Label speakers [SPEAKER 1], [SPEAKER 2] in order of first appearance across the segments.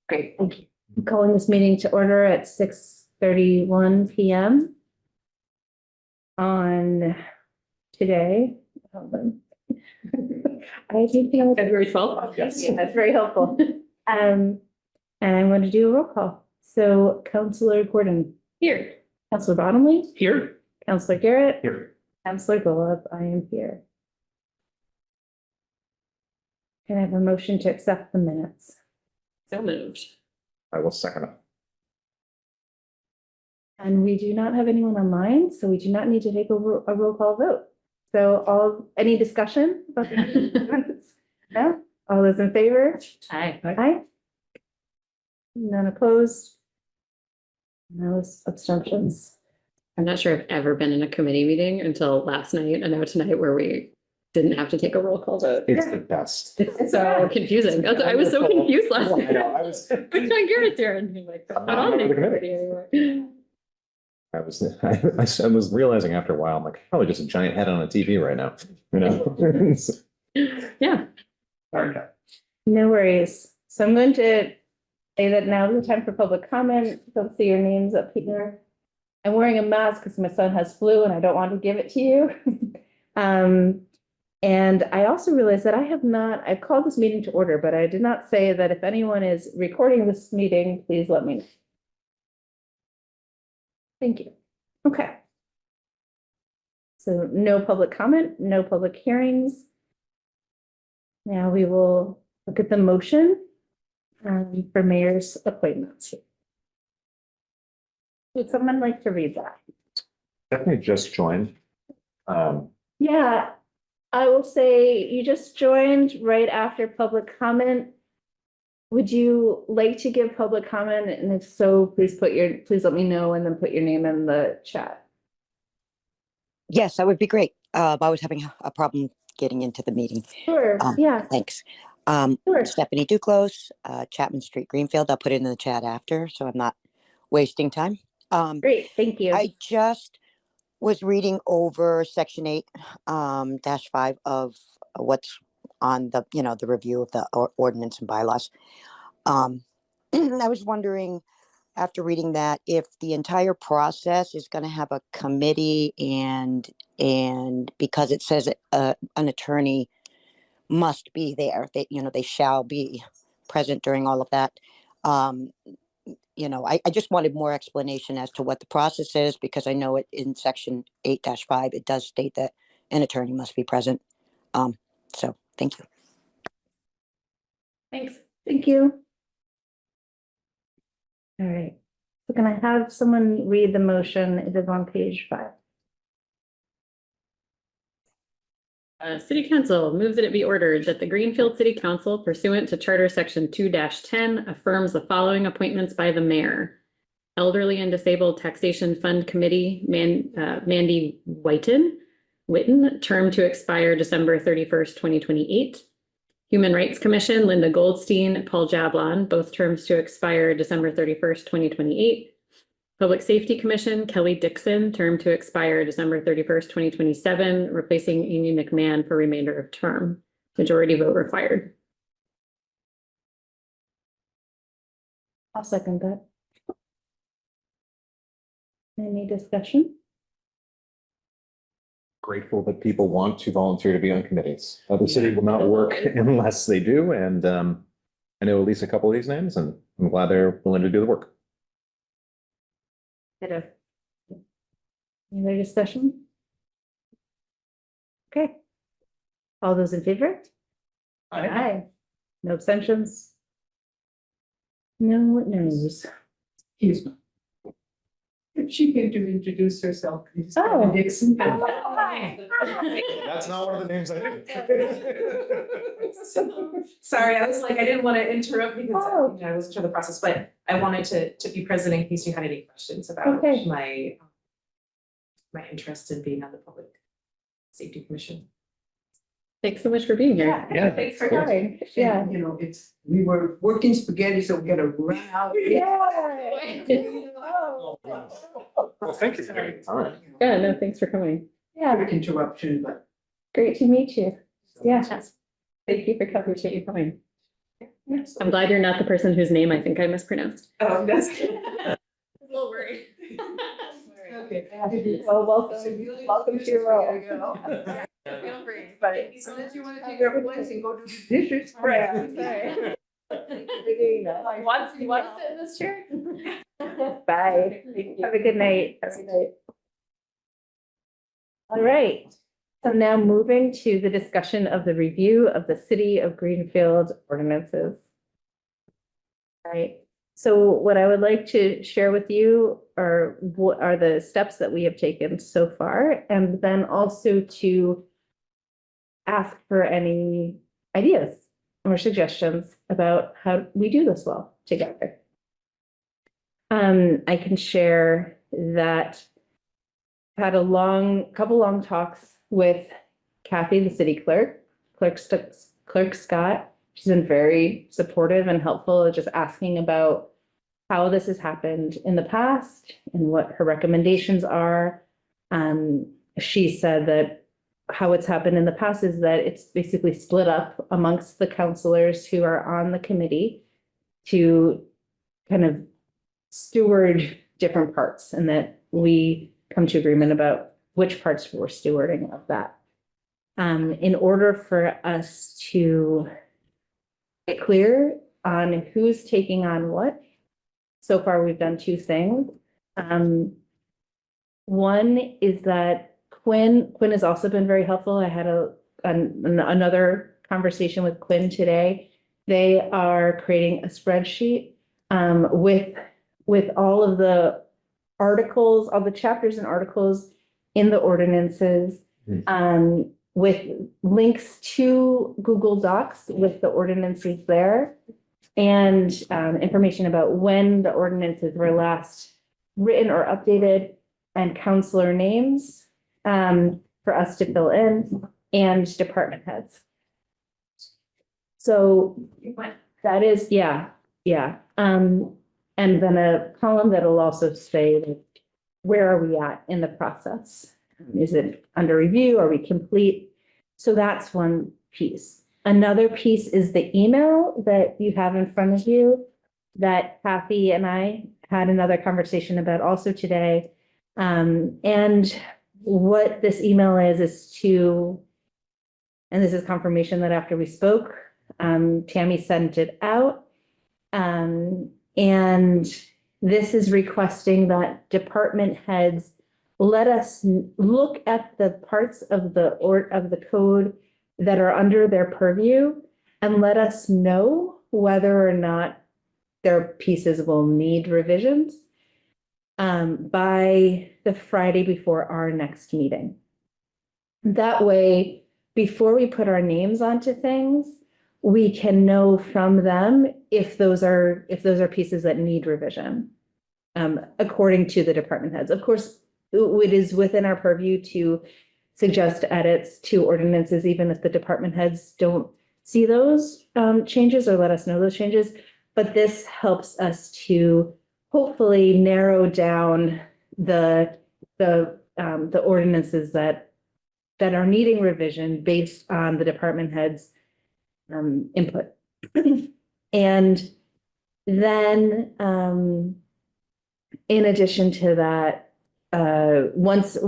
[SPEAKER 1] Great, thank you.
[SPEAKER 2] I'm calling this meeting to order at 6:31 PM on today. hold on. I think
[SPEAKER 1] February 12th?
[SPEAKER 2] Yes, that's very helpful. And I'm going to do a roll call. So Councillor Gordon.
[SPEAKER 1] Here.
[SPEAKER 2] Councillor Bottomley.
[SPEAKER 1] Here.
[SPEAKER 2] Councillor Garrett.
[SPEAKER 1] Here.
[SPEAKER 2] Councillor Golub, I am here. Can I have a motion to accept the minutes?
[SPEAKER 1] So moved.
[SPEAKER 3] I will second it.
[SPEAKER 2] And we do not have anyone online, so we do not need to take a roll call vote. So any discussion about the minutes? No? All those in favor?
[SPEAKER 1] Hi.
[SPEAKER 2] Aye. None opposed? No abstentions.
[SPEAKER 1] I'm not sure I've ever been in a committee meeting until last night and now tonight where we didn't have to take a roll call vote.
[SPEAKER 3] It's the best.
[SPEAKER 1] It's so confusing. I was so confused last
[SPEAKER 3] I
[SPEAKER 1] night.
[SPEAKER 3] know, I was.
[SPEAKER 1] Which one Garrett's here and I'm like, I'm not on the committee anymore.
[SPEAKER 3] I was realizing after a while, I'm like, probably just a giant head on a TV right now, you know?
[SPEAKER 1] Yeah.
[SPEAKER 3] Okay.
[SPEAKER 2] No worries. So I'm going to say that now is the time for public comment. Don't see your names up here. I'm wearing a mask because my son has flu and I don't want to give it to you. And I also realized that I've called this meeting to order, but I did not say that if anyone is recording this meeting, please let me know. Thank you. Okay. So no public comment, no public hearings. Now we will look at the motion for mayor's appointments. Would someone like to read that?
[SPEAKER 3] Definitely just joined.
[SPEAKER 2] Yeah, I will say you just joined right after public comment. Would you like to give public comment? And if so, please let me know and then put your name in the chat.
[SPEAKER 4] Yes, that would be great. I was having a problem getting into the meeting.
[SPEAKER 2] Sure, yeah,
[SPEAKER 4] Thanks.
[SPEAKER 2] sure.
[SPEAKER 4] Stephanie Duclos, Chapman Street, Greenfield. I'll put it in the chat after, so I'm not wasting time.
[SPEAKER 2] Great, thank you.
[SPEAKER 4] I just was reading over section 8 -5 of what's on the, the review of the ordinance and bylaws. I was wondering, after reading that, if the entire process is going to have a committee and because it says an attorney must be there, they shall be present during all of that. I just wanted more explanation as to what the process is, because I know it in section 8-5, it does state that an attorney must be present. So thank you.
[SPEAKER 2] Thanks. Thank you. All right. So can I have someone read the motion? It is on page 5.
[SPEAKER 1] City Council moves that it be ordered that the Greenfield City Council pursuant to Charter Section 2-10 affirms the following appointments by the mayor. Elderly and Disabled Taxation Fund Committee, Mandy Witten, term to expire December 31st, 2028. Human Rights Commission, Linda Goldstein, Paul Jablon, both terms to expire December 31st, 2028. Public Safety Commission, Kelly Dixon, term to expire December 31st, 2027, replacing Amy McMahon for remainder of term. Majority vote required.
[SPEAKER 2] I'll second that. Any discussion?
[SPEAKER 3] Grateful that people want to volunteer to be on committees. The city will not work unless they do, and I know at least a couple of these names, and I'm glad they're willing to do the work.
[SPEAKER 2] Any other discussion? Okay. All those in favor? Aye. No abstentions? No no's.
[SPEAKER 5] Excuse me. If she came to introduce herself, please.
[SPEAKER 2] Oh.
[SPEAKER 5] Dixon.
[SPEAKER 2] Hi.
[SPEAKER 3] That's not one of the names I did.
[SPEAKER 6] Sorry, I was like, I didn't want to interrupt because
[SPEAKER 2] Oh.
[SPEAKER 6] I wasn't sure the process, but I wanted to be present in case you had any questions about
[SPEAKER 2] Okay.
[SPEAKER 6] my interest in being on the Public Safety Commission.
[SPEAKER 1] Thanks so much for being here.
[SPEAKER 3] Yeah,
[SPEAKER 2] Thanks for
[SPEAKER 3] of course.
[SPEAKER 2] coming. Yeah.
[SPEAKER 5] You know, we were working spaghetti, so we gotta run out.
[SPEAKER 2] Oh.
[SPEAKER 3] Well, thank you for your time.
[SPEAKER 1] Yeah, no, thanks for coming.
[SPEAKER 2] Yeah,
[SPEAKER 5] Quick interruption, but
[SPEAKER 2] great to meet you. Yeah.
[SPEAKER 1] Thank you for coming. I'm glad you're not the person whose name I think I mispronounced.
[SPEAKER 6] Oh, that's.
[SPEAKER 1] A little worried.
[SPEAKER 6] Okay.
[SPEAKER 2] Well, welcome to your role.
[SPEAKER 6] Feel free,
[SPEAKER 2] but.
[SPEAKER 5] Unless you wanna take our place and go do the dishes.
[SPEAKER 2] Right, sorry.
[SPEAKER 6] Want
[SPEAKER 2] You want to sit in this chair? Bye. Have a good night. Have a good night. All right. So now moving to the discussion of the review of the City of Greenfield ordinances. All right. So what I would like to share with you are what are the steps that we have taken so far, and then also to ask for any ideas or suggestions about how we do this well together. I can share that I had a couple long talks with Kathy, the city clerk Scott. She's been very supportive and helpful, just asking about how this has happened in the past and what her recommendations are. She said that how it's happened in the past is that it's basically split up amongst the counselors who are on the committee to kind of steward different parts, and that we come to agreement about which parts we're stewarding of that. In order for us to get clear on who's taking on what, so far we've done two things. One is that Quinn has also been very helpful. I had another conversation with Quinn today. They are creating a spreadsheet with all of the articles, all the chapters and articles in the ordinances, with links to Google Docs with the ordinances there, and information about when the ordinances were last written or updated, and counselor names for us to fill in, and department heads. So that is, yeah. And then a column that'll also say, like, where are we at in the process? Is it under review? Are we complete? So that's one piece. Another piece is the email that you have in front of you that Kathy and I had another conversation about also today. And what this email is to, and this is confirmation that after we spoke, Tammy sent it out. And this is requesting that department heads let us look at the parts of the code that are under their purview and let us know whether or not their pieces will need revisions by the Friday before our next meeting. That way, before we put our names onto things, we can know from them if those are pieces that need revision, according to the department heads. Of course, it is within our purview to suggest edits to ordinances, even if the department heads don't see those changes or let us know those changes. But this helps us to hopefully narrow down the ordinances that are needing revision based on the department heads' input. And then, in addition to that, once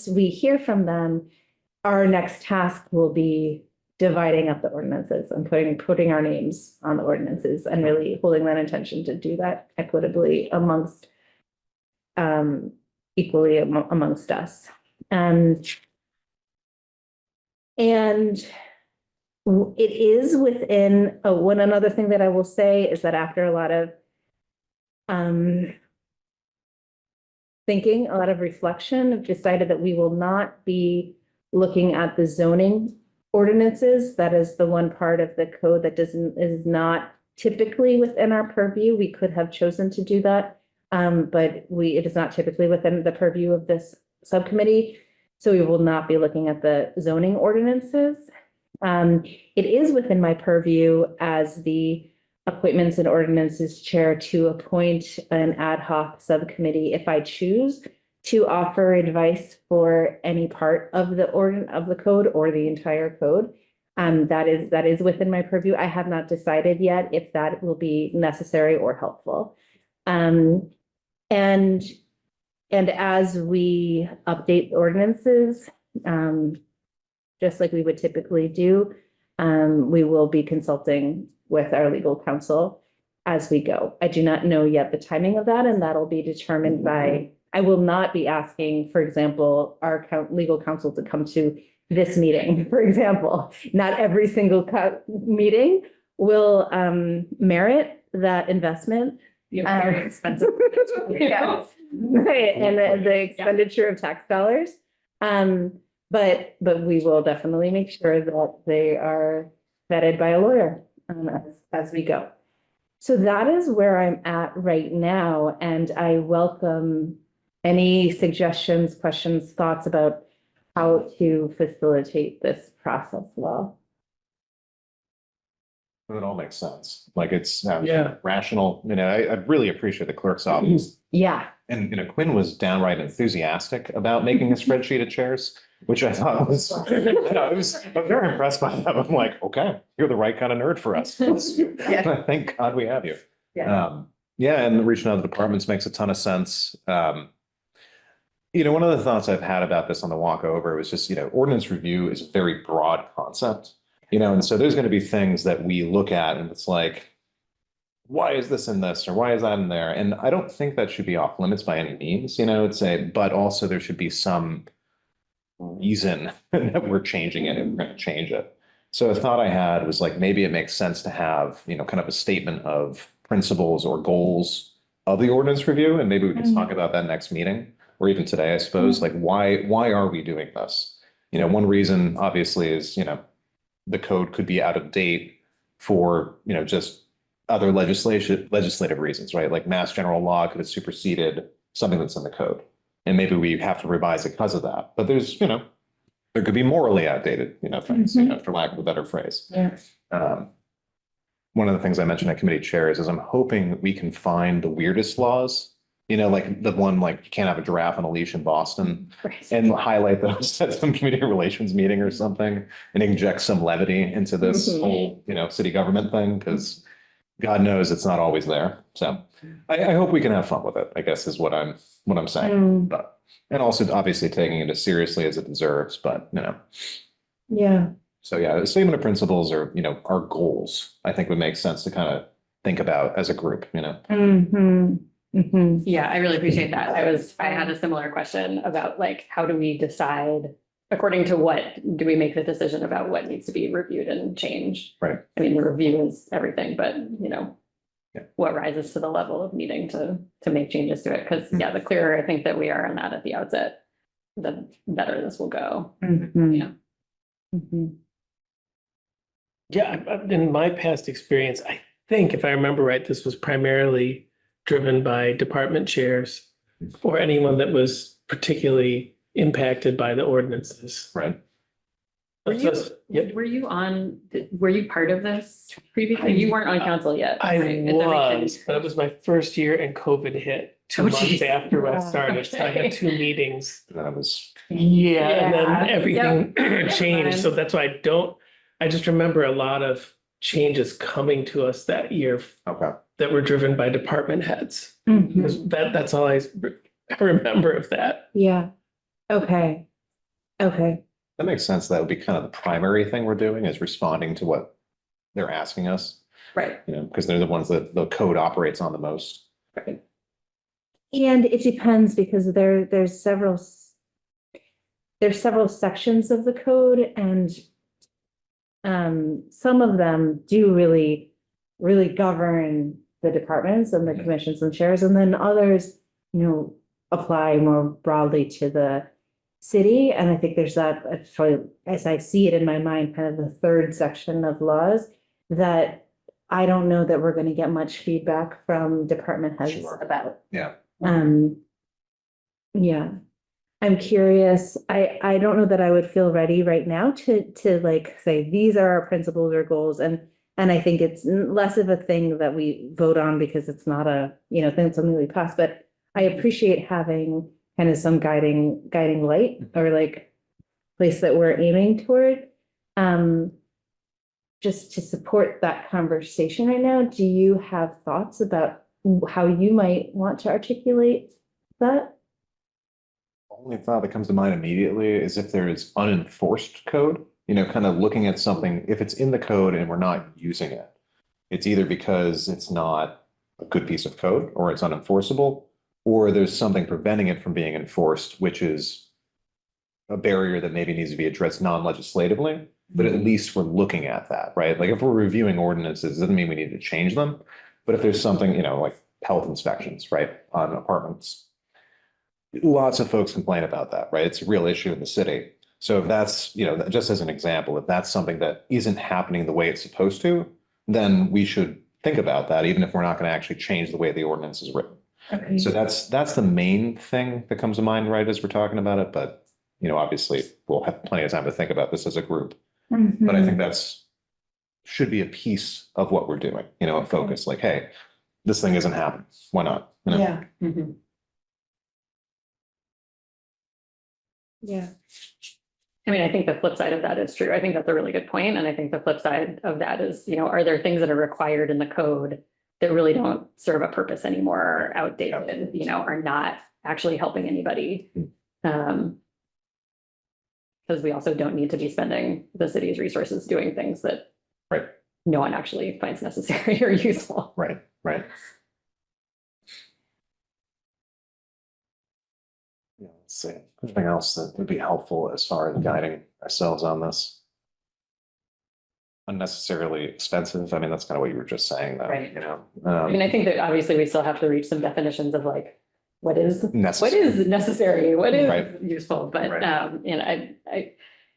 [SPEAKER 2] we hear from them, our next task will be dividing up the ordinances and putting our names on the ordinances and really holding that intention to do that equitably equally amongst us. And it is within, another thing that I will say is that after a lot of thinking, a lot of reflection, I've decided that we will not be looking at the zoning ordinances. That is the one part of the code that is not typically within our purview. We could have chosen to do that, but it is not typically within the purview of this subcommittee. So we will not be looking at the zoning ordinances. It is within my purview as the appointments and ordinances chair to appoint an ad hoc subcommittee if I choose to offer advice for any part of the code or the entire code. That is within my purview. I have not decided yet if that will be necessary or helpful. And as we update ordinances, just like we would typically do, we will be consulting with our legal counsel as we go. I do not know yet the timing of that, and that'll be determined by, I will not be asking, for example, our legal counsel to come to this meeting, for example. Not every single meeting will merit that investment.
[SPEAKER 1] Very expensive.
[SPEAKER 2] Yeah. Right, and the expenditure of tax dollars. But we will definitely make sure that they are vetted by a lawyer, as we go. So that is where I'm at right now, and I welcome any suggestions, questions, thoughts about how to facilitate this process well.
[SPEAKER 3] It all makes sense. Like it's
[SPEAKER 7] Yeah.
[SPEAKER 3] rational, I really appreciate the clerk's office.
[SPEAKER 2] Yeah.
[SPEAKER 3] And, Quinn was downright enthusiastic about making a spreadsheet of chairs, which I thought was, I was very impressed by that. I'm like, okay, you're the right kind of nerd for us. Thank God we have you.
[SPEAKER 2] Yeah.
[SPEAKER 3] And reaching out to departments makes a ton of sense. One of the thoughts I've had about this on the walk over was just, ordinance review is a very broad concept, and so there's going to be things that we look at and it's like, why is this in this or why is that in there? And I don't think that should be off limits by any means, but also there should be some reason that we're changing it and we're going to change it. So a thought I had was like, maybe it makes sense to have, kind of a statement of principles or goals of the ordinance review. And maybe we can talk about that next meeting or even today, I suppose, like why are we doing this? One reason obviously is, the code could be out of date for, just other legislative reasons, right? Like mass general law could have superseded something that's in the code. And maybe we have to revise it because of that. But there's, there could be morally outdated, things, for lack of a better phrase.
[SPEAKER 2] Yeah.
[SPEAKER 3] One of the things I mentioned at committee chairs is I'm hoping we can find the weirdest laws, like the one, like you can't have a giraffe on a leash in Boston, and highlight those at some community relations meeting or something and inject some levity into this whole, city government thing, because God knows it's not always there. So I hope we can have fun with it, I guess is what I'm saying. But, and also obviously taking it as seriously as it deserves, but
[SPEAKER 2] Yeah.
[SPEAKER 3] So yeah, the statement of principles or, our goals, I think would make sense to kind of think about as a group,
[SPEAKER 1] Yeah, I really appreciate that. I had a similar question about like, how do we decide, according to what do we make the decision about what needs to be reviewed and changed?
[SPEAKER 3] Right.
[SPEAKER 1] I mean, the review is everything, but
[SPEAKER 3] Yeah.
[SPEAKER 1] what rises to the level of needing to make changes to it? Because the clearer I think that we are on that at the outset, the better this will go. Yeah.
[SPEAKER 7] Yeah, in my past experience, I think if I remember right, this was primarily driven by department chairs or anyone that was particularly impacted by the ordinances.
[SPEAKER 3] Right.
[SPEAKER 1] Were you part of this previously? You weren't on council yet.
[SPEAKER 7] I
[SPEAKER 1] right? Is that right?
[SPEAKER 7] was, but it was my first year and COVID hit 2 months
[SPEAKER 1] geez.
[SPEAKER 7] after I started. So I had 2 meetings.
[SPEAKER 3] And that was,
[SPEAKER 7] Yeah, and
[SPEAKER 1] Yeah.
[SPEAKER 7] then everything changed.
[SPEAKER 1] Fine.
[SPEAKER 7] So that's why I just remember a lot of changes coming to us that year
[SPEAKER 3] okay.
[SPEAKER 7] that were driven by department heads. Because that's all I remember of that.
[SPEAKER 2] Yeah. Okay.
[SPEAKER 3] That makes sense. That would be kind of the primary thing we're doing is responding to what they're asking us,
[SPEAKER 1] Right.
[SPEAKER 3] because they're the ones that the code operates on the most.
[SPEAKER 1] Right.
[SPEAKER 2] And it depends because there's several sections of the code, and some of them do really govern the departments and the commissions and chairs, and then others, apply more broadly to the city. And I think there's that, as I see it in my mind, kind of the third section of laws that I don't know that we're going to get much feedback from department heads
[SPEAKER 3] Sure.
[SPEAKER 2] about.
[SPEAKER 3] Yeah.
[SPEAKER 2] Yeah. I'm curious. I don't know that I would feel ready right now to like say, these are our principles or goals. And I think it's less of a thing that we vote on because it's not a, thing, something we pass, but I appreciate having kind of some guiding light or like place that we're aiming toward. just to support that conversation right now, do you have thoughts about how you might want to articulate that?
[SPEAKER 3] Only thought that comes to mind immediately is if there is unenforced code, kind of looking at something, if it's in the code and we're not using it, it's either because it's not a good piece of code or it's unenforceable, or there's something preventing it from being enforced, which is a barrier that maybe needs to be addressed non-legislatively, but at least we're looking at that, right? Like if we're reviewing ordinances, it doesn't mean we need to change them. But if there's something, like health inspections, right, on apartments, lots of folks complain about that, right? It's a real issue in the city. So if that's, just as an example, if that's something that isn't happening the way it's supposed to, then we should think about that, even if we're not going to actually change the way the ordinance is written.
[SPEAKER 2] Okay.
[SPEAKER 3] So that's the main thing that comes to mind, right, as we're talking about it. But, obviously we'll have plenty of time to think about this as a group. But I think that's should be a piece of what we're doing, a focus like, hey, this thing isn't happening. Why not?
[SPEAKER 5] Yeah.
[SPEAKER 1] Mhm.
[SPEAKER 2] Yeah.
[SPEAKER 1] I mean, I think the flip side of that is true. I think that's a really good point. And I think the flip side of that is, are there things that are required in the code that really don't serve a purpose anymore, are outdated, are not actually helping anybody? Because we also don't need to be spending the city's resources doing things that
[SPEAKER 3] Right.
[SPEAKER 1] no one actually finds necessary or useful.
[SPEAKER 3] Right. Yeah, let's see. Anything else that would be helpful as far as guiding ourselves on this? Unnecessarily expensive. I mean, that's kind of what you were just saying, though.
[SPEAKER 1] Right.
[SPEAKER 3] I
[SPEAKER 1] I think that obviously we still have to reach some definitions of like, what is
[SPEAKER 3] necessary.
[SPEAKER 1] necessary, what is
[SPEAKER 3] Right.
[SPEAKER 1] useful, but,
[SPEAKER 3] Right.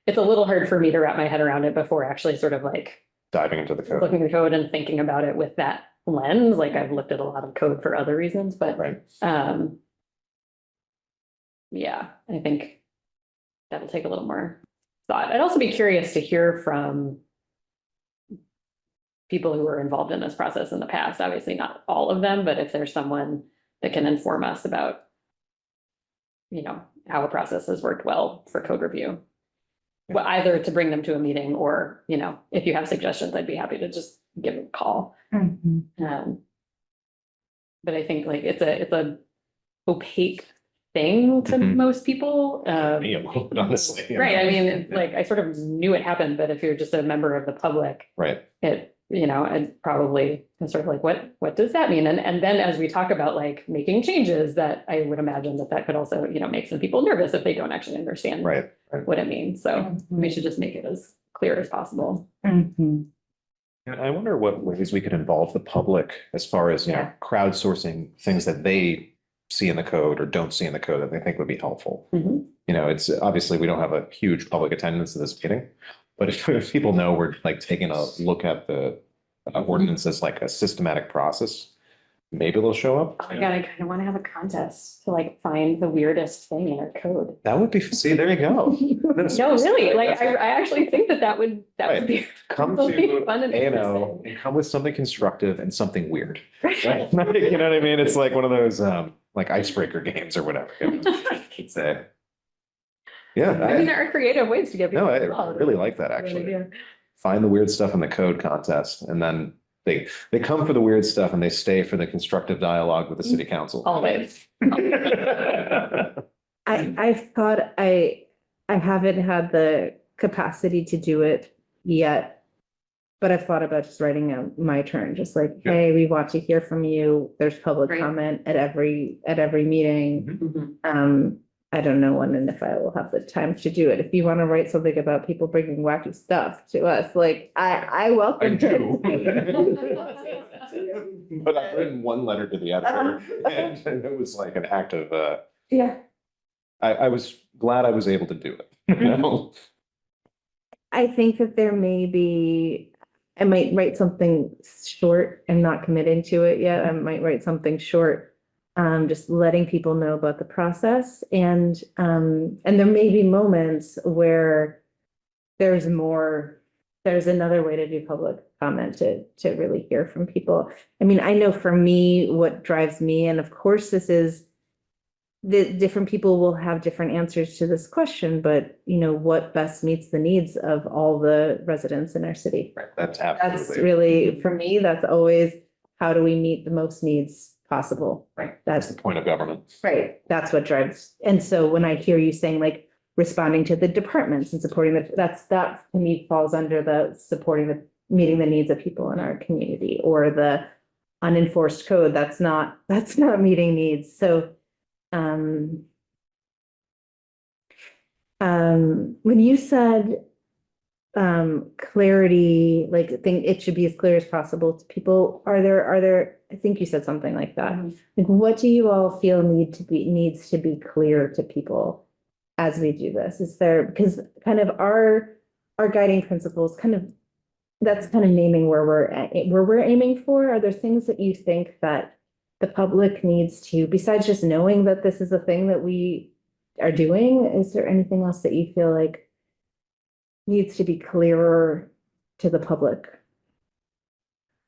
[SPEAKER 1] it's a little hard for me to wrap my head around it before actually sort of like
[SPEAKER 3] Diving into the code.
[SPEAKER 1] looking at the code and thinking about it with that lens. Like I've looked at a lot of code for other reasons, but,
[SPEAKER 3] Right.
[SPEAKER 1] yeah, I think that'll take a little more thought. I'd also be curious to hear from people who were involved in this process in the past, obviously not all of them, but if there's someone that can inform us about, how a process has worked well for code review. Well, either to bring them to a meeting or, if you have suggestions, I'd be happy to just give them a call. But I think like it's a opaque thing to
[SPEAKER 3] Mhm.
[SPEAKER 1] most people.
[SPEAKER 3] Me a little bit, honestly.
[SPEAKER 1] Right, I mean, it's like, I sort of knew it happened, but if you're just a member of the public,
[SPEAKER 3] Right.
[SPEAKER 1] I'd probably sort of like, what does that mean? And then as we talk about like making changes, that I would imagine that could also, make some people nervous if they don't actually understand
[SPEAKER 3] Right.
[SPEAKER 1] what it means. So we should just make it as clear as possible.
[SPEAKER 3] And I wonder what ways we could involve the public as far as,
[SPEAKER 1] Yeah.
[SPEAKER 3] crowdsourcing things that they see in the code or don't see in the code that they think would be helpful.
[SPEAKER 1] Mhm.
[SPEAKER 3] It's obviously we don't have a huge public attendance at this meeting, but if people know we're like taking a look at the ordinance as like a systematic process, maybe they'll show up.
[SPEAKER 1] Oh my God, I kind of want to have a contest to like find the weirdest thing in our code.
[SPEAKER 3] That would be, see, there you go. That's-
[SPEAKER 1] No, really, like
[SPEAKER 3] that's-
[SPEAKER 1] I actually think that would
[SPEAKER 3] Right.
[SPEAKER 1] be.
[SPEAKER 3] Come
[SPEAKER 1] It'll be
[SPEAKER 3] to
[SPEAKER 1] fun and
[SPEAKER 3] A&O and come with something constructive and something weird.
[SPEAKER 1] interesting.
[SPEAKER 3] Right? You know what I mean? It's like one of those like icebreaker games or whatever. Say. Yeah.
[SPEAKER 1] I mean, there are creative ways to get people.
[SPEAKER 3] No, I
[SPEAKER 1] involved.
[SPEAKER 3] really like that,
[SPEAKER 1] Good
[SPEAKER 3] actually.
[SPEAKER 1] idea.
[SPEAKER 3] Find the weird stuff in the code contest, and then they come for the weird stuff and they stay for the constructive dialogue with the city council.
[SPEAKER 1] Always.
[SPEAKER 2] I've thought I haven't had the capacity to do it yet. But I've thought about just writing out my turn, just like,
[SPEAKER 3] Yeah.
[SPEAKER 2] hey, we want to hear from you. There's public
[SPEAKER 1] Great.
[SPEAKER 2] comment at every meeting.
[SPEAKER 1] Mhm.
[SPEAKER 2] I don't know when and if I will have the time to do it. If you want to write something about people bringing wacky stuff to us, like I welcome
[SPEAKER 3] I do.
[SPEAKER 2] it.
[SPEAKER 3] But I've written one letter to the editor, and it was like an act of,
[SPEAKER 2] Yeah,
[SPEAKER 3] I was glad I was able to do it. You know?
[SPEAKER 2] I think that there may be, I might write something short. I'm not committing to it yet. I might write something short. Just letting people know about the process and there may be moments where there's another way to do public comment to really hear from people. I mean, I know for me, what drives me, and of course this is the different people will have different answers to this question, but you know, what best meets the needs of all the residents in our city?
[SPEAKER 3] Right, that's
[SPEAKER 2] That's
[SPEAKER 3] absolutely.
[SPEAKER 2] really, for me, that's always, how do we meet the most needs possible?
[SPEAKER 3] Right.
[SPEAKER 2] That's
[SPEAKER 3] That's the point of government.
[SPEAKER 2] right. That's what drives. And so when I hear you saying like responding to the departments and supporting that to me falls under the supporting the, meeting the needs of people in our community, or the unenforced code, that's not meeting needs. So, when you said, clarity, like think it should be as clear as possible to people, are there, I think you said something like that. Like, what do you all feel needs to be clear to people as we do this? Is there, because kind of our guiding principles kind of, that's kind of naming where we're aiming for. Are there things that you think that the public needs to, besides just knowing that this is a thing that we are doing, is there anything else that you feel like needs to be clearer to the public?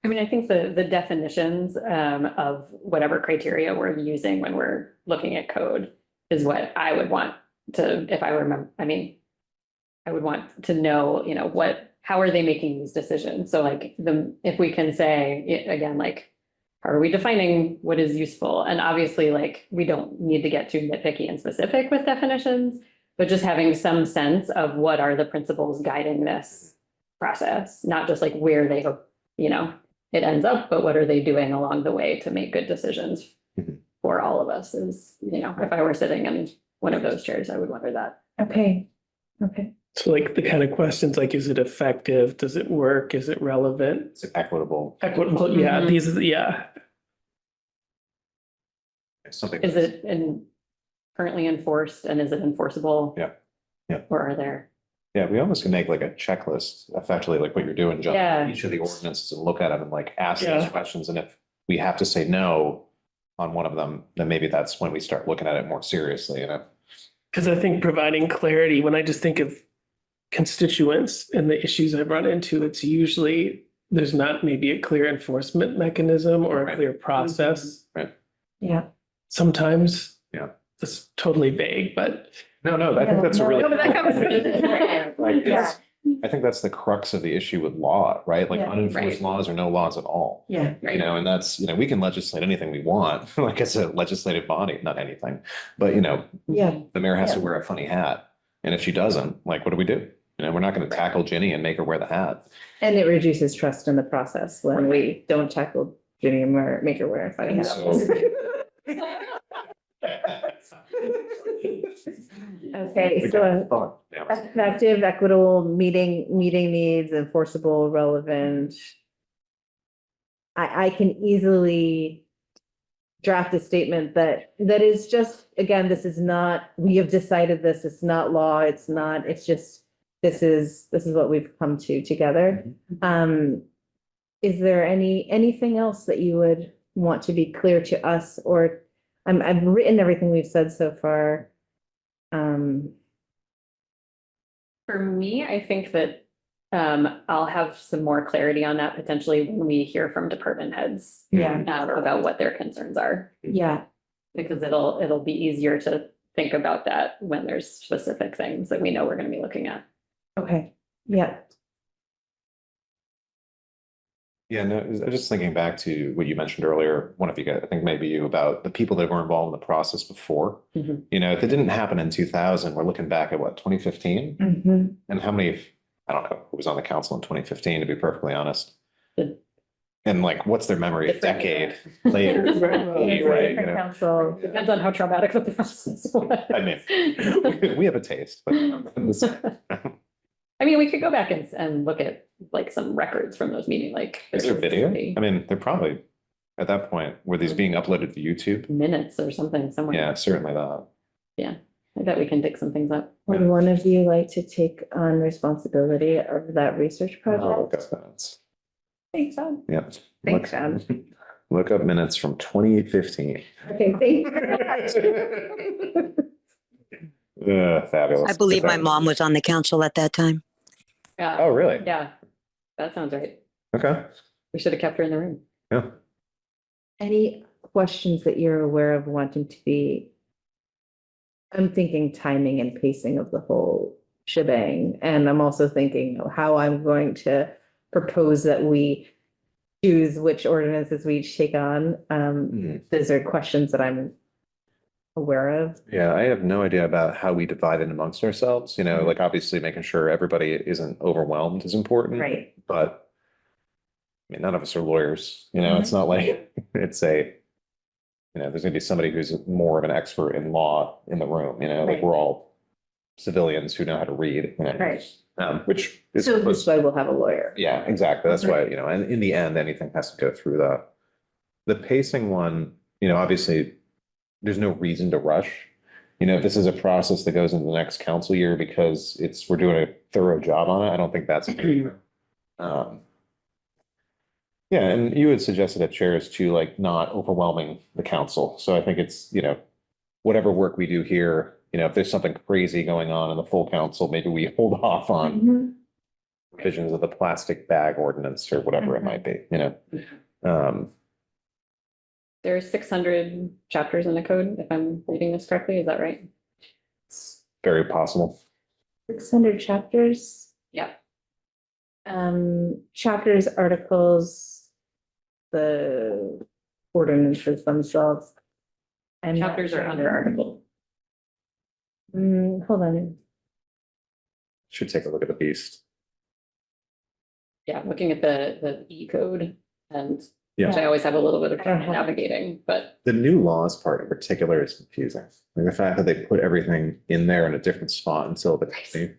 [SPEAKER 1] I mean, I think the definitions of whatever criteria we're using when we're looking at code is what I would want to, if I remember, I mean, I would want to know, you know, how are they making these decisions? So like if we can say, again, like, how are we defining what is useful? And obviously, like, we don't need to get too nitpicky and specific with definitions, but just having some sense of what are the principles guiding this process, not just like where they hope, you know, it ends up, but what are they doing along the way to make good decisions for all of us is, you know, if I were sitting in one of those chairs, I would wonder that.
[SPEAKER 2] Okay.
[SPEAKER 7] So like the kind of questions like, is it effective? Does it work? Is it relevant?
[SPEAKER 3] It's equitable.
[SPEAKER 7] Equitable, yeah,
[SPEAKER 1] Mhm.
[SPEAKER 7] these are, yeah.
[SPEAKER 3] Something.
[SPEAKER 1] Is it currently enforced and is it enforceable?
[SPEAKER 3] Yeah. Yeah.
[SPEAKER 1] Or are there?
[SPEAKER 3] Yeah, we almost can make like a checklist, effectively, like what you're doing, John.
[SPEAKER 1] Yeah.
[SPEAKER 3] Each of the ordinances and look at them and like ask these
[SPEAKER 7] Yeah.
[SPEAKER 3] questions. And if we have to say no on one of them, then maybe that's when we start looking at it more seriously, you know?
[SPEAKER 7] Because I think providing clarity, when I just think of constituents and the issues I've run into, it's usually there's not maybe a clear enforcement mechanism or a
[SPEAKER 3] Right.
[SPEAKER 7] clear process.
[SPEAKER 2] Yeah.
[SPEAKER 7] Sometimes.
[SPEAKER 3] Yeah.
[SPEAKER 7] It's totally vague, but
[SPEAKER 3] No, I think that's a really.
[SPEAKER 2] No, but that comes
[SPEAKER 3] Like,
[SPEAKER 2] Yeah.
[SPEAKER 3] I think that's the crux of the issue with law, right? Like
[SPEAKER 2] Yeah.
[SPEAKER 3] unenforced
[SPEAKER 1] Right.
[SPEAKER 3] laws or no laws at all.
[SPEAKER 2] Yeah.
[SPEAKER 3] You know, and that's, you know, we can legislate anything we want, like as a legislative body, not anything. But, you know,
[SPEAKER 2] Yeah.
[SPEAKER 3] the mayor has to
[SPEAKER 2] Yeah.
[SPEAKER 3] wear a funny hat. And if she doesn't, like, what do we do? You know, we're not going to tackle Ginny and make her wear the hat.
[SPEAKER 2] And it reduces trust in the process when we don't tackle Ginny and make her wear a funny hat. Okay, so
[SPEAKER 3] Yeah.
[SPEAKER 2] effective, equitable, meeting needs, enforceable, relevant. I can easily draft a statement that is just, again, this is not, we have decided this, it's not law, it's just, this is what we've come to together. Is there anything else that you would want to be clear to us, or I've written everything we've said so far.
[SPEAKER 1] For me, I think that I'll have some more clarity on that potentially when we hear from department heads.
[SPEAKER 2] Yeah.
[SPEAKER 1] About what their concerns are,
[SPEAKER 2] Yeah,
[SPEAKER 1] because it'll be easier to think about that when there's specific things that we know we're gonna be looking at.
[SPEAKER 2] okay, yeah,
[SPEAKER 3] Yeah, no, I was just thinking back to what you mentioned earlier, one of you guys, I think maybe you, about the people that were involved in the process before.
[SPEAKER 1] Mhm.
[SPEAKER 3] You know, if it didn't happen in 2000, we're looking back at what, 2015?
[SPEAKER 2] mhm.
[SPEAKER 3] And how many, I don't know, who was on the council in 2015, to be perfectly honest.
[SPEAKER 1] Good.
[SPEAKER 3] And like, what's their memory a
[SPEAKER 1] Different.
[SPEAKER 3] decade later?
[SPEAKER 2] It's a
[SPEAKER 3] Right, you
[SPEAKER 2] different
[SPEAKER 3] know.
[SPEAKER 2] council.
[SPEAKER 1] Depends on how traumatic the process was.
[SPEAKER 3] I mean, we have a taste, but.
[SPEAKER 1] I mean, we could go back and look at like some records from those meetings, like.
[SPEAKER 3] Is there video? I mean, they're probably, at that point, were these being uploaded to YouTube?
[SPEAKER 1] Minutes or something somewhere.
[SPEAKER 3] Yeah, certainly that.
[SPEAKER 1] I bet we can dig some things up.
[SPEAKER 2] Would one of you like to take on responsibility of that research
[SPEAKER 3] Oh,
[SPEAKER 2] project?
[SPEAKER 3] God.
[SPEAKER 2] Thanks, John.
[SPEAKER 3] Yep.
[SPEAKER 2] Thanks,
[SPEAKER 3] Look-
[SPEAKER 2] John.
[SPEAKER 3] Look up minutes from 2015.
[SPEAKER 2] Okay, thank you.
[SPEAKER 3] Fabulous.
[SPEAKER 4] I believe my mom was on the council at that time.
[SPEAKER 1] Yeah,
[SPEAKER 3] Oh, really?
[SPEAKER 1] yeah, that sounds right.
[SPEAKER 3] Okay.
[SPEAKER 1] We should have kept her in the room.
[SPEAKER 3] Yeah.
[SPEAKER 2] Any questions that you're aware of wanting to be I'm thinking timing and pacing of the whole shebang. And I'm also thinking of how I'm going to propose that we choose which ordinances we each take on. Those are questions that I'm aware of.
[SPEAKER 3] Yeah, I have no idea about how we divide it amongst ourselves, like obviously making sure everybody isn't overwhelmed is important.
[SPEAKER 2] Right.
[SPEAKER 3] But I mean, none of us are lawyers, it's not like it's there's gonna be somebody who's more of an expert in law in the room, like
[SPEAKER 2] Right.
[SPEAKER 3] we're all civilians who know how to read,
[SPEAKER 2] Right.
[SPEAKER 3] Which is.
[SPEAKER 2] So this is why we'll have a lawyer.
[SPEAKER 3] Yeah, exactly. That's why, and in the end, anything has to go through that. The pacing one, obviously, there's no reason to rush. If this is a process that goes into the next council year because we're doing a thorough job on it, I don't think that's. Yeah, and you had suggested at chairs too, like not overwhelming the council. So I think it's, whatever work we do here, if there's something crazy going on in the full council, maybe we hold off on
[SPEAKER 2] Mhm.
[SPEAKER 3] provisions of the plastic bag ordinance or whatever it might be,
[SPEAKER 1] There's 600 chapters in the code, if I'm reading this correctly, is that right?
[SPEAKER 3] It's very possible.
[SPEAKER 2] 600 chapters.
[SPEAKER 1] Yeah.
[SPEAKER 2] Chapters, articles, the ordinances themselves. And
[SPEAKER 1] Chapters are under article.
[SPEAKER 2] Hold on.
[SPEAKER 3] Should take a look at the beast.
[SPEAKER 1] Yeah, looking at the E code and
[SPEAKER 3] Yeah.
[SPEAKER 1] which I always have a little bit of
[SPEAKER 2] I don't have-
[SPEAKER 1] navigating, but
[SPEAKER 3] The new laws part in particular is confusing. Like the fact that they put everything in there in a different spot until the.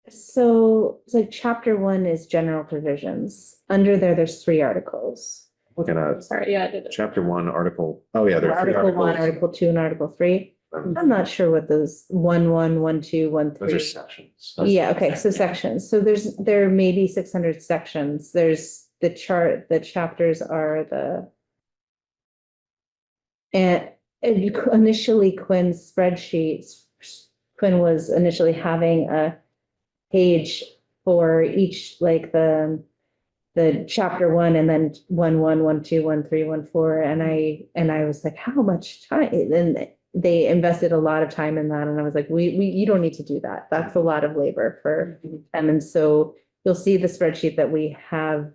[SPEAKER 2] So it's like chapter 1 is general provisions. Under there's 3 articles.
[SPEAKER 3] Looking at
[SPEAKER 1] sorry, yeah, I did it.
[SPEAKER 3] chapter 1, article, oh yeah, there are 3
[SPEAKER 2] Article 1,
[SPEAKER 3] articles.
[SPEAKER 2] article 2, and article 3. I'm not sure what those 1, 1, 1, 2, 1, 3.
[SPEAKER 3] Those are sections.
[SPEAKER 2] Yeah, okay, so sections. So there may be 600 sections. There's the chapters are and initially Quinn was initially having a page for each, like the chapter 1 and then 1, 1, 1, 2, 1, 3, 1, 4. And I was like, how much time? And they invested a lot of time in that. And I was like, you don't need to do that. That's a lot of labor for them. And so you'll see the spreadsheet that we have.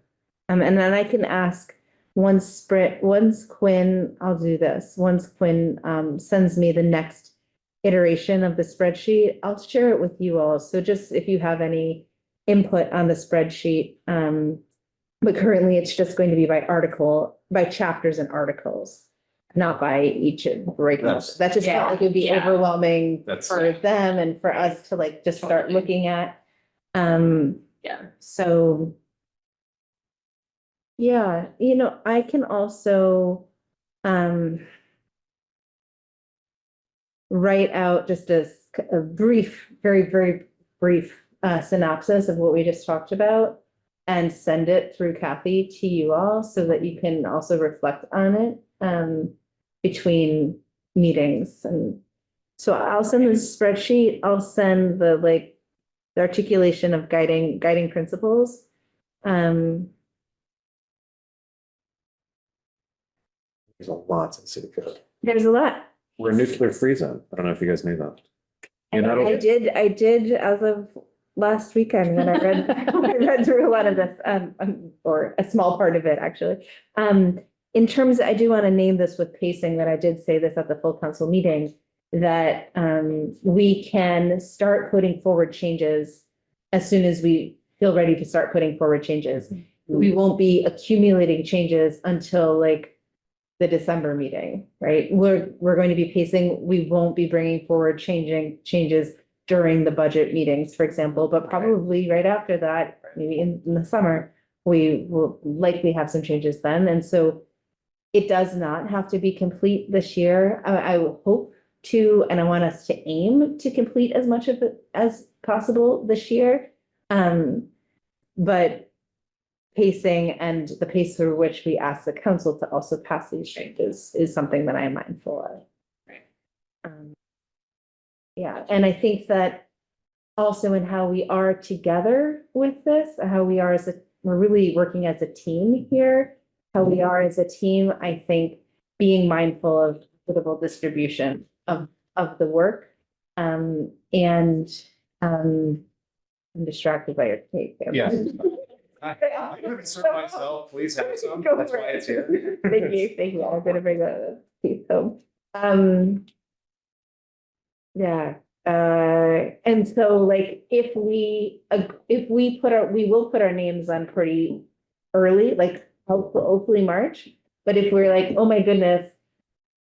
[SPEAKER 2] And then I can ask once Quinn, I'll do this. Once Quinn sends me the next iteration of the spreadsheet, I'll share it with you all. So just if you have any input on the spreadsheet, but currently it's just going to be by chapters and articles, not by each breakdown. That just felt like it would be overwhelming for them and for us to like just start looking at. So yeah, I can also write out just a brief, very, very brief synopsis of what we just talked about and send it through Kathy to you all so that you can also reflect on it between meetings. And so I'll send the spreadsheet, I'll send the articulation of guiding principles.
[SPEAKER 3] There's a lot in city code.
[SPEAKER 2] There's a lot.
[SPEAKER 3] We're a nuclear free zone. I don't know if you guys knew that.
[SPEAKER 2] And I did as of last weekend when I read, I read through a lot of this, or a small part of it, actually. In terms, I do want to name this with pacing, that I did say this at the full council meeting, that we can start putting forward changes as soon as we feel ready to start putting forward changes. We won't be accumulating changes until the December meeting, right? We're going to be pacing. We won't be bringing forward changes during the budget meetings, for example, but probably right after that, maybe in the summer, we will likely have some changes then. And so it does not have to be complete this year. I will hope to, and I want us to aim to complete as much of it as possible this year. But pacing and the pace through which we ask the council to also pass these changes is something that I am mindful of. Yeah, and I think that also in how we are together with this, how we are we're really working as a team here, how we are as a team, I think being mindful of equitable distribution of the work. And, I'm distracted by your cake.
[SPEAKER 3] Yeah. I haven't served myself, please have some,
[SPEAKER 2] Go
[SPEAKER 3] that's
[SPEAKER 2] for
[SPEAKER 3] why
[SPEAKER 2] it.
[SPEAKER 3] it's here.
[SPEAKER 2] Thank you. I'm gonna bring that piece home. Yeah, and so like if we we will put our names on pretty early, like hopefully March. But if we're like, oh my goodness,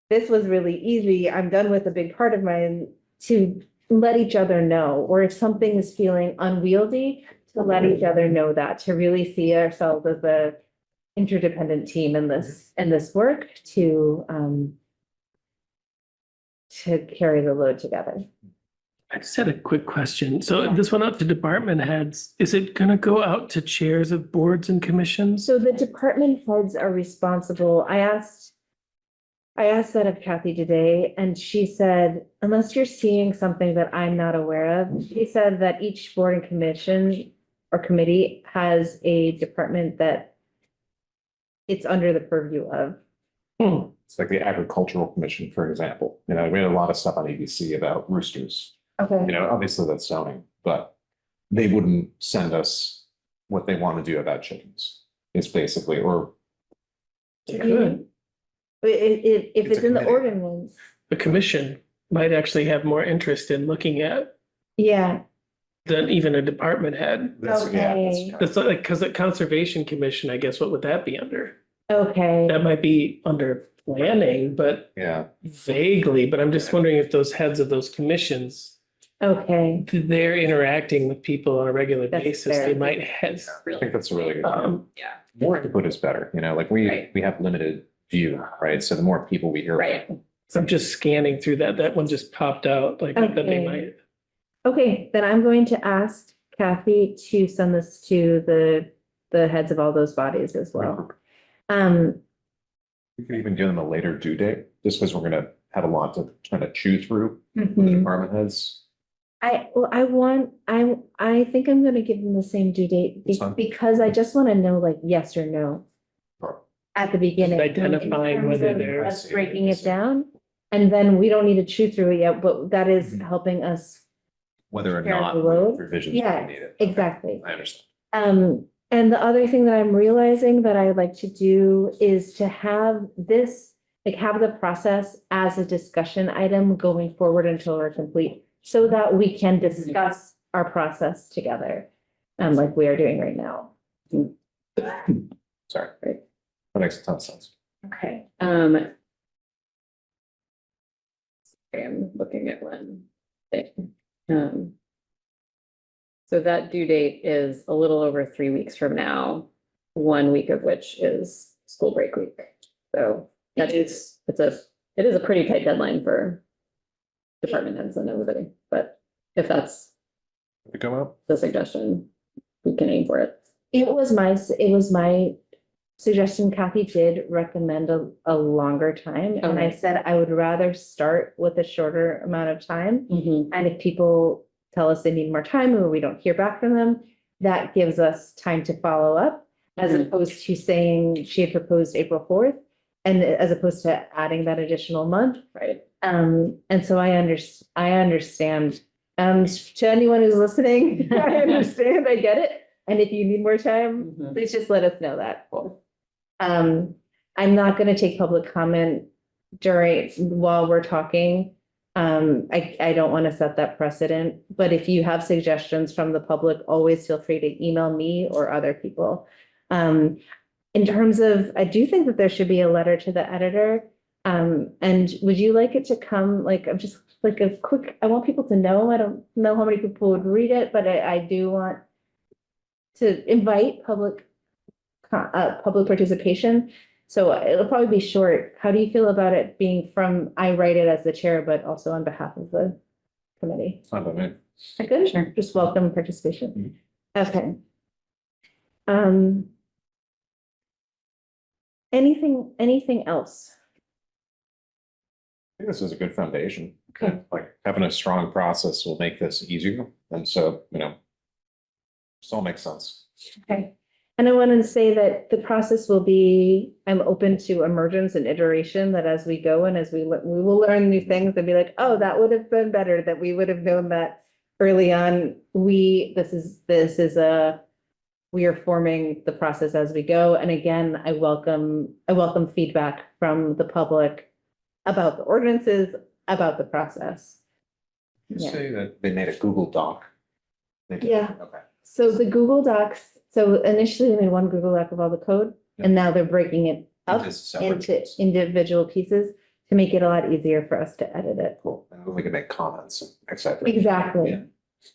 [SPEAKER 2] this was really easy, I'm done with a big part of mine, to let each other know, or if something is feeling unwieldy, to let each other know that, to really see ourselves as a interdependent team in this work to carry the load together.
[SPEAKER 7] I just had a quick question. So this went out to department heads. Is it gonna go out to chairs of boards and commissions?
[SPEAKER 2] So the department heads are responsible. I asked that of Kathy today, and she said, unless you're seeing something that I'm not aware of, she said that each board and commission or committee has a department that it's under the purview of.
[SPEAKER 3] It's like the agricultural commission, for example, we had a lot of stuff on ABC about roosters,
[SPEAKER 2] Okay.
[SPEAKER 3] obviously that's zoning, but they wouldn't send us what they want to do about chickens. It's basically, or
[SPEAKER 7] They could.
[SPEAKER 2] If
[SPEAKER 3] It's
[SPEAKER 2] it's
[SPEAKER 3] a
[SPEAKER 2] in the
[SPEAKER 3] committee.
[SPEAKER 2] ordinance,
[SPEAKER 7] The commission might actually have more interest in looking at
[SPEAKER 2] yeah,
[SPEAKER 7] than even a department head.
[SPEAKER 2] Okay.
[SPEAKER 7] That's like, because the conservation commission, I guess, what would that be under?
[SPEAKER 2] okay,
[SPEAKER 7] That might be under planning, but
[SPEAKER 3] yeah,
[SPEAKER 7] vaguely, but I'm just wondering if those heads of those commissions,
[SPEAKER 2] okay,
[SPEAKER 7] they're interacting with people on a regular
[SPEAKER 2] That's
[SPEAKER 7] basis,
[SPEAKER 2] fair.
[SPEAKER 7] they might have.
[SPEAKER 3] I think that's a really good point.
[SPEAKER 6] Yeah.
[SPEAKER 3] More input is better, like we
[SPEAKER 6] Right.
[SPEAKER 3] have limited view, right? So the more people we hear.
[SPEAKER 6] Right.
[SPEAKER 7] I'm just scanning through that one just popped out, like that they
[SPEAKER 2] Okay.
[SPEAKER 7] might.
[SPEAKER 2] okay, then I'm going to ask Kathy to send this to the heads of all those bodies as well.
[SPEAKER 3] We could even give them a later due date, just because we're gonna have a lot to kind of chew through with the
[SPEAKER 2] mhm.
[SPEAKER 3] department heads.
[SPEAKER 2] I think I'm gonna give them the same due date
[SPEAKER 3] That's fine.
[SPEAKER 2] because I just wanna know like yes or no
[SPEAKER 3] Sure.
[SPEAKER 2] at the beginning.
[SPEAKER 7] Just identifying
[SPEAKER 2] in terms
[SPEAKER 7] whether
[SPEAKER 2] of
[SPEAKER 7] they're-
[SPEAKER 2] us breaking it down, and then we don't need to chew through it yet, but that is
[SPEAKER 3] Mhm.
[SPEAKER 2] helping us.
[SPEAKER 3] Whether or
[SPEAKER 2] Share
[SPEAKER 3] not
[SPEAKER 2] the load?
[SPEAKER 3] revisions
[SPEAKER 2] Yeah,
[SPEAKER 3] are needed. Okay,
[SPEAKER 2] Exactly.
[SPEAKER 3] I understand.
[SPEAKER 2] And the other thing that I'm realizing that I'd like to do is to have this, like have the process as a discussion item going forward until we're complete, so that we can discuss our process together, like we are doing right now.
[SPEAKER 3] Sorry.
[SPEAKER 2] Right.
[SPEAKER 3] That makes a ton of sense.
[SPEAKER 2] Okay.
[SPEAKER 1] sorry, I'm looking at one thing. So that due date is a little over 3 weeks from now, 1 week of which is school break week. So it is a pretty tight deadline for department heads and everybody, but if that's
[SPEAKER 3] To come out?
[SPEAKER 1] the suggestion, we can aim for it.
[SPEAKER 2] It was my suggestion. Kathy did recommend a longer time, and I
[SPEAKER 1] Okay.
[SPEAKER 2] said I would rather start with a shorter amount of time.
[SPEAKER 1] Mhm.
[SPEAKER 2] And if people tell us they need more time or we don't hear back from them, that gives us time to follow up, as
[SPEAKER 1] Mhm.
[SPEAKER 2] opposed to saying she had proposed April 4th, and as opposed to adding that additional month.
[SPEAKER 1] Right.
[SPEAKER 2] And so I understand, to anyone who's listening, I understand, I get it. And if you need more time,
[SPEAKER 1] Mhm.
[SPEAKER 2] please just let us know that. I'm not gonna take public comment while we're talking. I don't want to set that precedent, but if you have suggestions from the public, always feel free to email me or other people. In terms of, I do think that there should be a letter to the editor. And would you like it to come, like, I'm just like I want people to know, I don't know how many people would read it, but I do want to invite public participation. So it'll probably be short. How do you feel about it being I write it as the chair, but also on behalf of the committee?
[SPEAKER 3] Fine by me.
[SPEAKER 2] Good, sure. Just welcome participation. Okay. Anything else?
[SPEAKER 3] I think this is a good foundation.
[SPEAKER 2] Okay.
[SPEAKER 3] Like having a strong process will make this easier. And so, this all makes sense.
[SPEAKER 2] Okay. And I wanted to say that the process will be, I'm open to emergence and iteration, that as we go and as we will learn new things and be like, oh, that would have been better, that we would have known that early on. We are forming the process as we go. And again, I welcome feedback from the public about the ordinances, about the process.
[SPEAKER 3] You
[SPEAKER 2] Yeah.
[SPEAKER 3] say that they made a Google Doc. They did?
[SPEAKER 2] Yeah.
[SPEAKER 3] Okay.
[SPEAKER 2] So the Google Docs, so initially they made one Google Doc of all the code, and now they're breaking it up
[SPEAKER 3] Into separate
[SPEAKER 2] into
[SPEAKER 3] things.
[SPEAKER 2] individual pieces to make it a lot easier for us to edit it.
[SPEAKER 3] Cool. And then we can make comments, et cetera.
[SPEAKER 2] Exactly.
[SPEAKER 3] Yeah.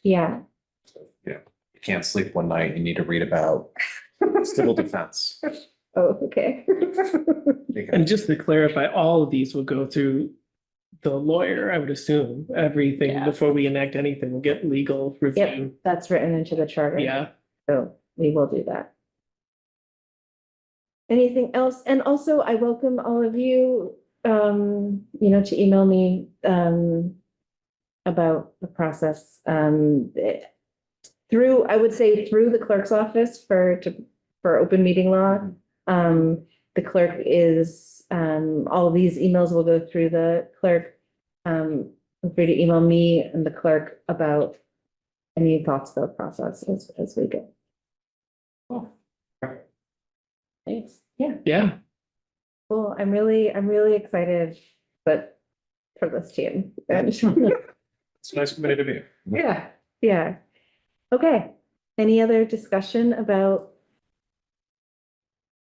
[SPEAKER 2] Yeah.
[SPEAKER 3] So, you can't sleep one night, you need to read about civil defense.
[SPEAKER 2] Oh, okay.
[SPEAKER 7] And just to clarify, all of these will go through the lawyer, I would assume. Everything
[SPEAKER 2] Yeah.
[SPEAKER 7] before we enact anything will get legal
[SPEAKER 2] Yep,
[SPEAKER 7] review.
[SPEAKER 2] that's written into the charter.
[SPEAKER 7] Yeah.
[SPEAKER 2] So we will do that. Anything else? And also I welcome all of you, to email me, about the process, through, I would say through the clerk's office for open meeting law. The clerk is, all of these emails will go through the clerk. Feel free to email me and the clerk about any thoughts about the process as we go. Thanks. Yeah,
[SPEAKER 7] Yeah.
[SPEAKER 2] well, I'm really excited, but for this team. And
[SPEAKER 3] It's a nice committee to be.
[SPEAKER 2] yeah, yeah. Okay, any other discussion about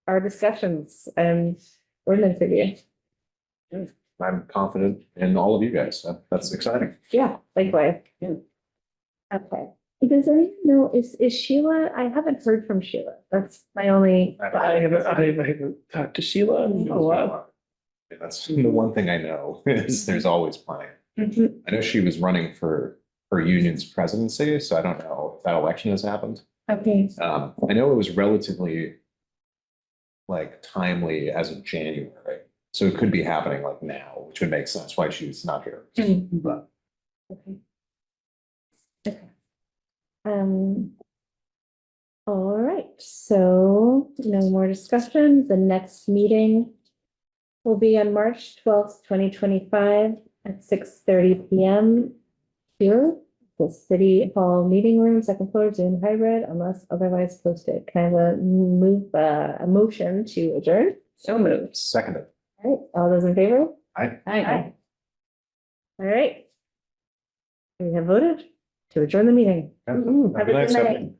[SPEAKER 2] our discussions and ordinance review?
[SPEAKER 3] I'm confident in all of you guys. That's exciting.
[SPEAKER 2] Yeah, likewise.
[SPEAKER 3] Yeah.
[SPEAKER 2] Okay, does anyone know, is Sheila, I haven't heard from Sheila, that's my only.
[SPEAKER 7] I haven't talked to Sheila in a while.
[SPEAKER 3] That's the one thing I know is there's always planning.
[SPEAKER 2] Mhm.
[SPEAKER 3] I know she was running for her union's presidency, so I don't know if that election has happened.
[SPEAKER 2] Okay,
[SPEAKER 3] I know it was relatively timely as of January, so it could be happening now, which would make sense why she's not here. But
[SPEAKER 2] okay. Okay. All right, so no more discussion. The next meeting will be on March 12th, 2025 at 6:30 PM here, the City Hall Meeting Room, second floor, Zoom hybrid, unless otherwise posted. Kind of a motion to adjourn? So moved.
[SPEAKER 3] seconded.
[SPEAKER 2] All right, all those in favor?
[SPEAKER 3] I
[SPEAKER 2] Aye. All right. We have voted to adjourn the meeting.
[SPEAKER 3] Yeah.
[SPEAKER 2] Have a
[SPEAKER 3] Have a
[SPEAKER 2] good
[SPEAKER 3] nice
[SPEAKER 2] night.
[SPEAKER 3] evening.